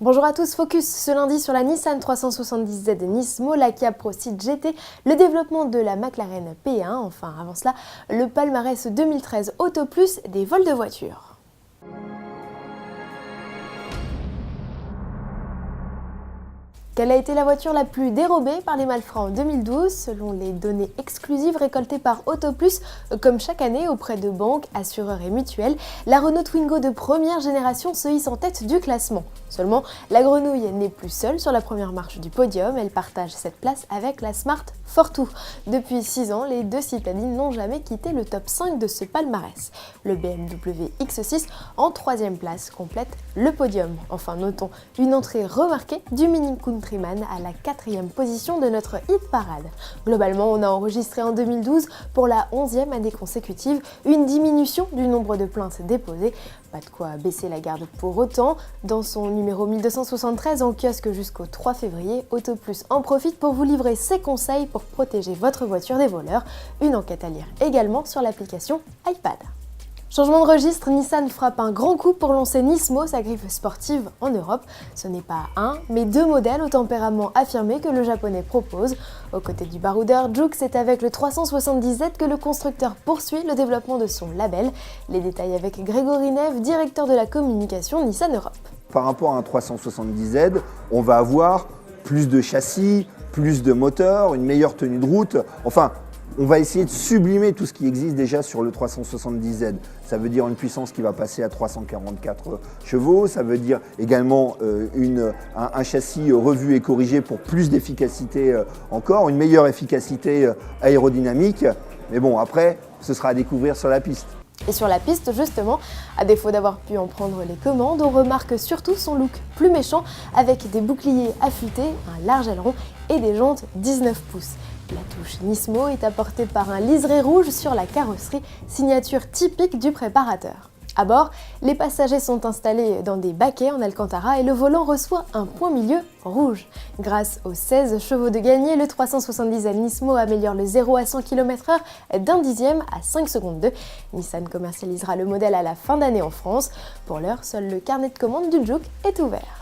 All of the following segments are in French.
Bonjour à tous, focus ce lundi sur la Nissan 370Z Nismo, la Kia Pro-Ceed GT, le développement de la McLaren P1, enfin avant cela, le palmarès 2013 Auto Plus des vols de voitures. Quelle a été la voiture la plus dérobée par les malfrats en 2012 selon les données exclusives récoltées par Autoplus, comme chaque année auprès de banques, assureurs et mutuelles, la Renault Twingo de première génération se hisse en tête du classement. Seulement, la grenouille n'est plus seule sur la première marche du podium, elle partage cette place avec la Smart Fortwo. Depuis 6 ans, les deux citadines n'ont jamais quitté le top 5 de ce palmarès. Le BMW X6 en 3e place complète le podium. Enfin, notons une entrée remarquée du Mini Countryman à la 4e position de notre hit parade. Globalement, on a enregistré en 2012, pour la 11e année consécutive, une diminution du nombre de plaintes déposées. Pas de quoi baisser la garde pour autant. Dans son numéro 1273 en kiosque jusqu'au 3 février, Autoplus en profite pour vous livrer ses conseils pour protéger votre voiture des voleurs. Une enquête à lire également sur l'application iPad. Changement de registre, Nissan frappe un grand coup pour lancer Nismo, sa griffe sportive en Europe. Ce n'est pas un, mais 2 modèles au tempérament affirmé que le japonais propose. Aux côtés du baroudeur Juke, c'est avec le 370Z que le constructeur poursuit le développement de son label. Les détails avec Grégory Neve, directeur de la communication Nissan Europe. Par rapport à un 370Z, on va avoir plus de châssis, plus de moteurs, une meilleure tenue de route, enfin, on va essayer de sublimer tout ce qui existe déjà sur le 370Z. Ça veut dire une puissance qui va passer à 344 chevaux, ça veut dire également un châssis revu et corrigé pour plus d'efficacité encore, une meilleure efficacité aérodynamique. Mais bon, après, ce sera à découvrir sur la piste. Et sur la piste, justement, à défaut d'avoir pu en prendre les commandes, on remarque surtout son look plus méchant avec des boucliers affûtés, un large aileron et des jantes 19 pouces. La touche Nismo est apportée par un liseré rouge sur la carrosserie, signature typique du préparateur. À bord, les passagers sont installés dans des baquets en Alcantara et le volant reçoit un point milieu rouge. Grâce aux 16 chevaux de gagné, le 370Z Nismo améliore le 0 à 100 km/h d'un dixième à 5 secondes 2. Nissan commercialisera le modèle à la fin d'année en France. Pour l'heure, seul le carnet de commande du Juke est ouvert.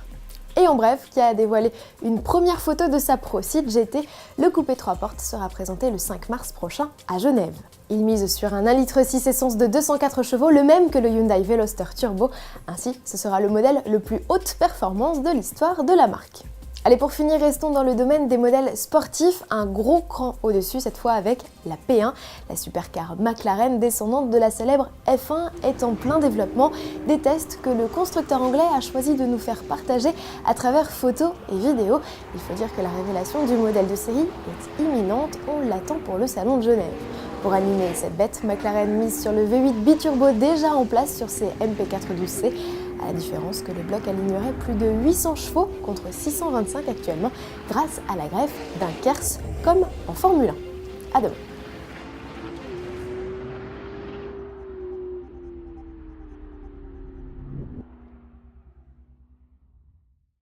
Et en bref, Kia a dévoilé une première photo de sa Pro-Ceed GT. Le coupé 3 portes sera présenté le 5 mars prochain à Genève. Il mise sur un 1,6 litre essence de 204 chevaux, le même que le Hyundai Veloster Turbo. Ainsi, ce sera le modèle le plus haute performance de l'histoire de la marque. Allez, pour finir, restons dans le domaine des modèles sportifs, un gros cran au-dessus, cette fois avec la P1. La supercar McLaren, descendante de la célèbre F1, est en plein développement. Des tests que le constructeur anglais a choisi de nous faire partager à travers photos et vidéos. Il faut dire que la révélation du modèle de série est imminente, on l'attend pour le salon de Genève. Pour animer cette bête, McLaren mise sur le V8 biturbo déjà en place sur ses MP412C, à la différence que le bloc alignerait plus de 800 chevaux contre 625 actuellement grâce à la greffe d'un Kers comme en Formule 1. À demain.